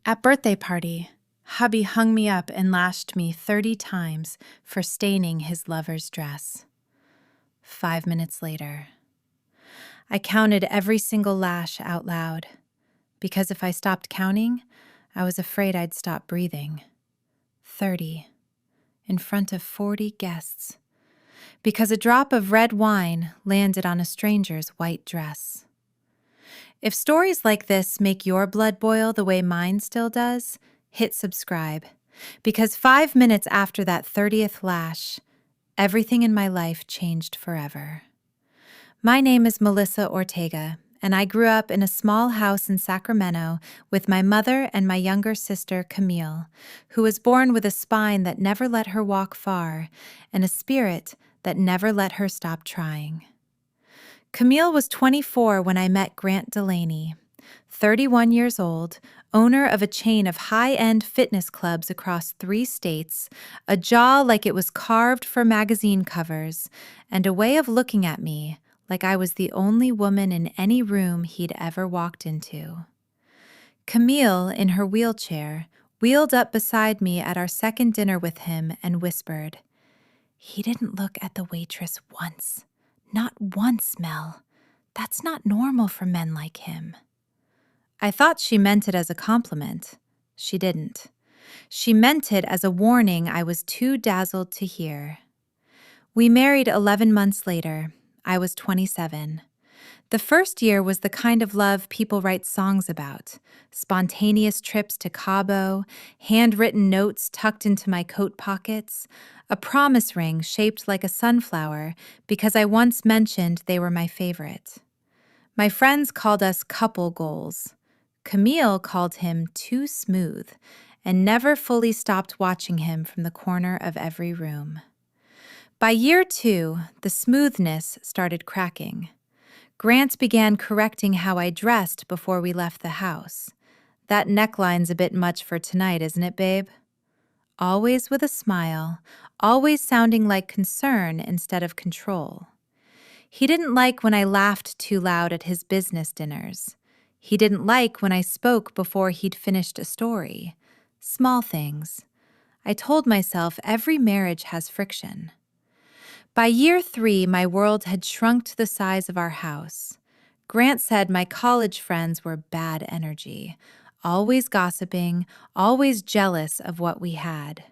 At birthday party, Hubby hung me up and lashed me 30 times for staining his lover's dress. 5 minutes later, I counted every single lash out loud, because if I stopped counting, I was afraid I'd stop breathing. 30, in front of 40 guests, because a drop of red wine landed on a stranger's white dress. If stories like this make your blood boil the way mine still does, hit subscribe, because 5 minutes after that 30th lash, everything in my life changed forever. My name is Melissa Ortega, and I grew up in a small house in Sacramento with my mother and my younger sister, Camille, who was born with a spine that never let her walk far and a spirit that never let her stop trying. Camille was 24 when I met Grant Delaney, 31 years old, owner of a chain of high-end fitness clubs across 3 states, a jaw like it was carved for magazine covers, and a way of looking at me like I was the only woman in any room he'd ever walked into. Camille, in her wheelchair, wheeled up beside me at our second dinner with him and whispered, "He didn't look at the waitress once. Not once, Mel. That's not normal for men like him." I thought she meant it as a compliment. She didn't. She meant it as a warning I was too dazzled to hear. We married 11 months later. I was 27. The first year was the kind of love people write songs about. Spontaneous trips to Cabo, handwritten notes tucked into my coat pockets, a promise ring shaped like a sunflower because I once mentioned they were my favorite. My friends called us couple goals. Camille called him too smooth and never fully stopped watching him from the corner of every room. By year 2, the smoothness started cracking. Grant began correcting how I dressed before we left the house. "That neckline's a bit much for tonight, isn't it, babe?" Always with a smile, always sounding like concern instead of control. He didn't like when I laughed too loud at his business dinners. He didn't like when I spoke before he'd finished a story. Small things. I told myself every marriage has friction. By year 3, my world had shrunk to the size of our house. Grant said my college friends were bad energy, always gossiping, always jealous of what we had.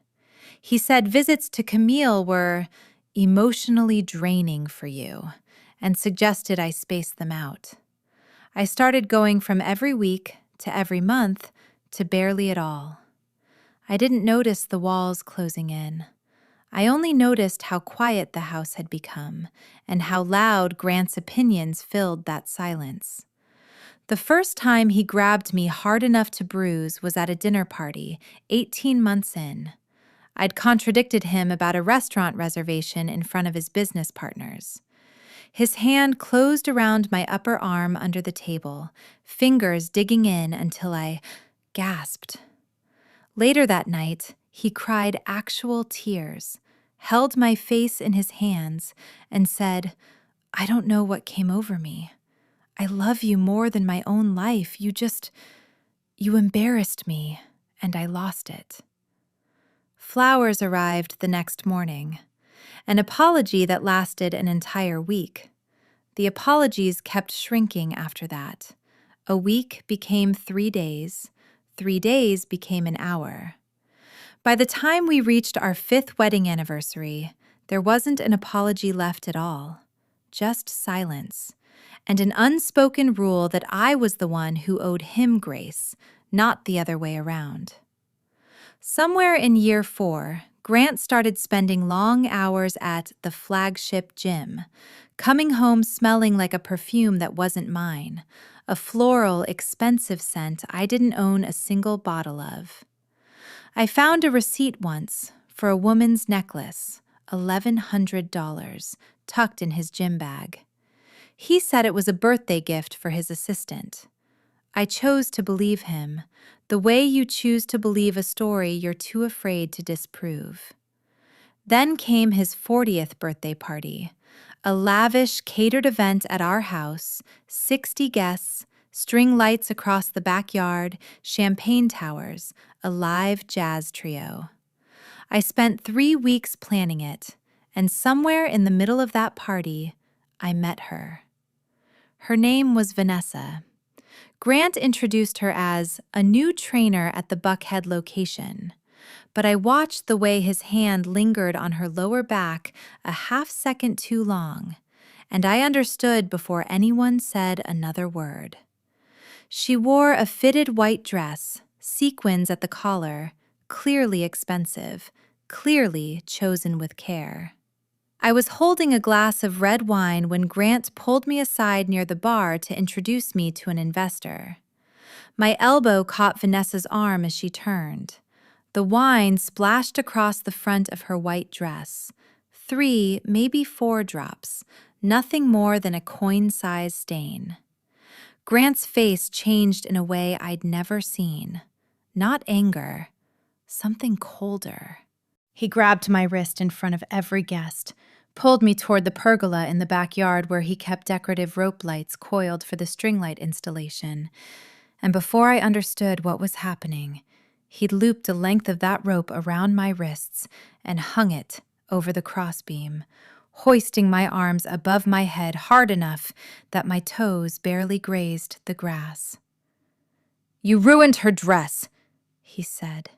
He said visits to Camille were emotionally draining for you, and suggested I space them out. I started going from every week to every month to barely at all. I didn't notice the walls closing in. I only noticed how quiet the house had become and how loud Grant's opinions filled that silence. The first time he grabbed me hard enough to bruise was at a dinner party, 18 months in. I'd contradicted him about a restaurant reservation in front of his business partners. His hand closed around my upper arm under the table, fingers digging in until I gasped. Later that night, he cried actual tears, held my face in his hands, and said, "I don't know what came over me. I love you more than my own life. You embarrassed me, and I lost it." Flowers arrived the next morning, an apology that lasted an entire week. The apologies kept shrinking after that. A week became 3 days. 3 days became an hour. By the time we reached our 5th wedding anniversary, there wasn't an apology left at all. Just silence, and an unspoken rule that I was the one who owed him grace, not the other way around. Somewhere in year 4, Grant started spending long hours at the flagship gym, coming home smelling like a perfume that wasn't mine, a floral, expensive scent I didn't own a single bottle of. I found a receipt once for a woman's necklace, $1,100, tucked in his gym bag. He said it was a birthday gift for his assistant. I chose to believe him, the way you choose to believe a story you're too afraid to disprove. Then came his 40th birthday party, a lavish, catered event at our house, 60 guests, String lights across the backyard, champagne towers, a live jazz trio. I spent 3 weeks planning it, and somewhere in the middle of that party, I met her. Her name was Vanessa. Grant introduced her as a new trainer at the Buckhead location, but I watched the way his hand lingered on her lower back a half-second too long, and I understood before anyone said another word. She wore a fitted white dress, sequins at the collar, clearly expensive, clearly chosen with care. I was holding a glass of red wine when Grant pulled me aside near the bar to introduce me to an investor. My elbow caught Vanessa's arm as she turned. The wine splashed across the front of her white dress. 3, maybe 4 drops, nothing more than a coin-sized stain. Grant's face changed in a way I'd never seen. Not anger, something colder. He grabbed my wrist in front of every guest, pulled me toward the pergola in the backyard where he kept decorative rope lights coiled for the string light installation. And before I understood what was happening, he'd looped a length of that rope around my wrists and hung it over the crossbeam, hoisting my arms above my head hard enough that my toes barely grazed the grass. "You ruined her dress," he said,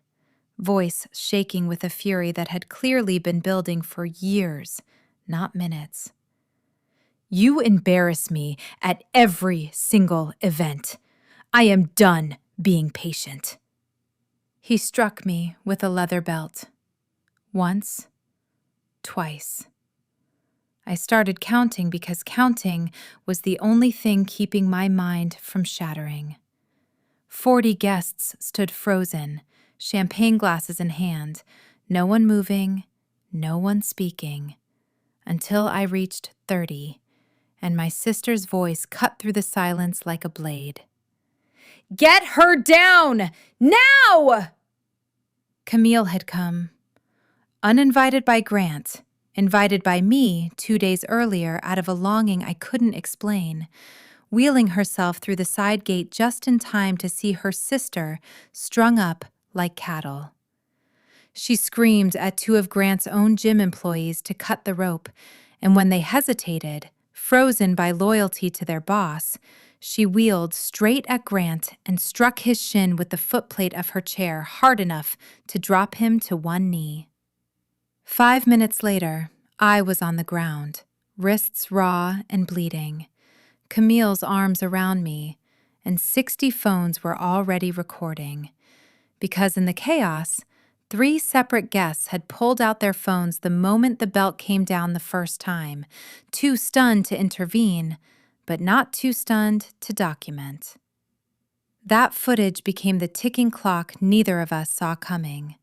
voice shaking with a fury that had clearly been building for years, not minutes. "You embarrass me at every single event. I am done being patient." He struck me with a leather belt. Once, twice. I started counting because counting was the only thing keeping my mind from shattering. 40 guests stood frozen, champagne glasses in hand, no one moving, no one speaking, until I reached 30, and my sister's voice cut through the silence like a blade. "Get her down! Now!" Camille had come. Uninvited by Grant, invited by me 2 days earlier out of a longing I couldn't explain, wheeling herself through the side gate just in time to see her sister strung up like cattle. She screamed at 2 of Grant's own gym employees to cut the rope, and when they hesitated, frozen by loyalty to their boss, she wheeled straight at Grant and struck his shin with the footplate of her chair hard enough to drop him to one knee. 5 minutes later, I was on the ground, wrists raw and bleeding, Camille's arms around me, and 60 phones were already recording. Because in the chaos, 3 separate guests had pulled out their phones the moment the belt came down the first time, too stunned to intervene, but not too stunned to document. That footage became the ticking clock neither of us saw coming.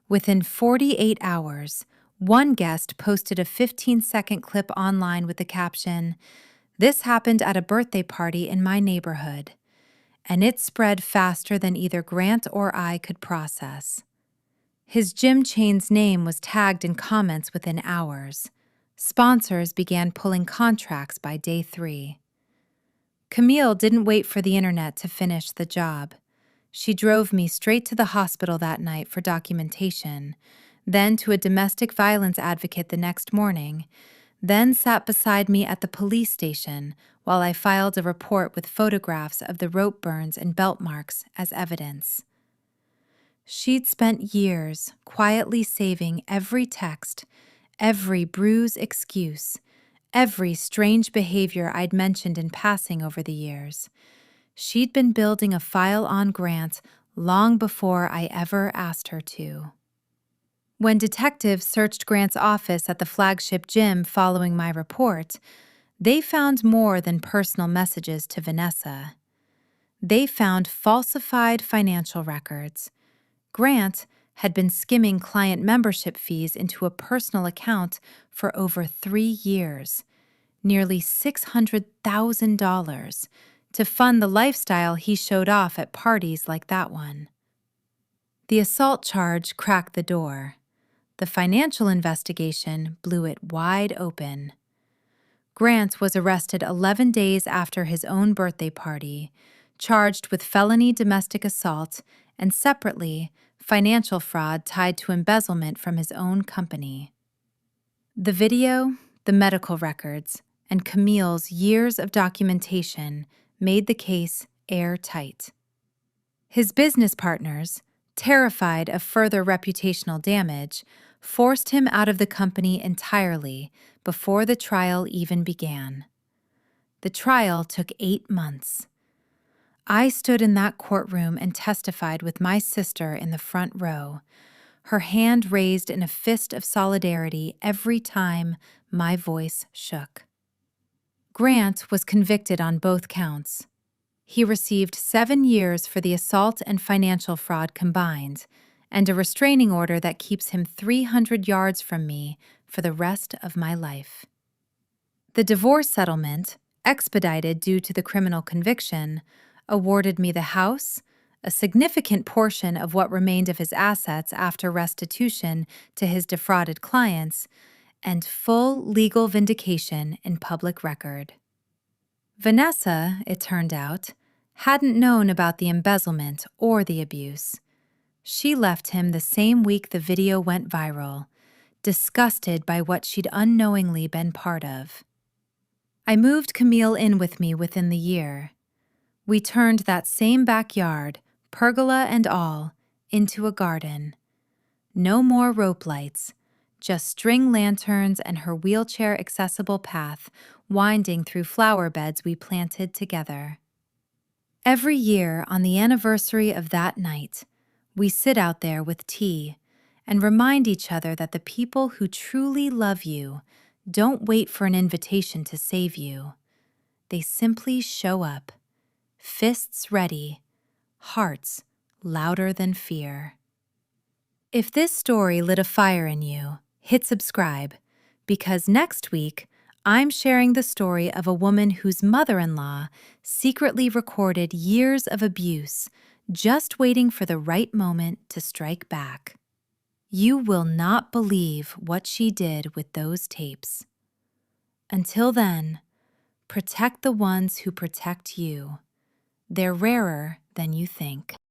Within 48 hours, one guest posted a 15-second clip online with the caption, "This happened at a birthday party in my neighborhood," and it spread faster than either Grant or I could process. His gym chain's name was tagged in comments within hours. Sponsors began pulling contracts by day 3. Camille didn't wait for the internet to finish the job. She drove me straight to the hospital that night for documentation, then to a domestic violence advocate the next morning, then sat beside me at the police station while I filed a report with photographs of the rope burns and belt marks as evidence. She'd spent years quietly saving every text, every bruise excuse, every strange behavior I'd mentioned in passing over the years. She'd been building a file on Grant long before I ever asked her to. When detectives searched Grant's office at the flagship gym following my report, they found more than personal messages to Vanessa. They found falsified financial records. Grant had been skimming client membership fees into a personal account for over 3 years, nearly $600,000, to fund the lifestyle he showed off at parties like that one. The assault charge cracked the door. The financial investigation blew it wide open. Grant was arrested 11 days after his own birthday party, charged with felony domestic assault and separately financial fraud tied to embezzlement from his own company. The video, the medical records, and Camille's years of documentation made the case airtight. His business partners, terrified of further reputational damage, forced him out of the company entirely before the trial even began. The trial took 8 months. I stood in that courtroom and testified with my sister in the front row, her hand raised in a fist of solidarity every time my voice shook. Grant was convicted on both counts. He received 7 years for the assault and financial fraud combined, and a restraining order that keeps him 300 yards from me for the rest of my life. The divorce settlement, expedited due to the criminal conviction, awarded me the house, a significant portion of what remained of his assets after restitution to his defrauded clients, and full legal vindication in public record. Vanessa, it turned out, hadn't known about the embezzlement or the abuse. She left him the same week the video went viral, disgusted by what she'd unknowingly been part of. I moved Camille in with me within the year. We turned that same backyard, pergola and all, into a garden. No more rope lights, just string lanterns and her wheelchair-accessible path winding through flower beds we planted together. Every year on the anniversary of that night, we sit out there with tea and remind each other that the people who truly love you don't wait for an invitation to save you. They simply show up, fists ready, hearts louder than fear. If this story lit a fire in you, hit subscribe, because next week I'm sharing the story of a woman whose mother-in-law secretly recorded years of abuse, just waiting for the right moment to strike back. You will not believe what she did with those tapes. Until then, protect the ones who protect you. They're rarer than you think.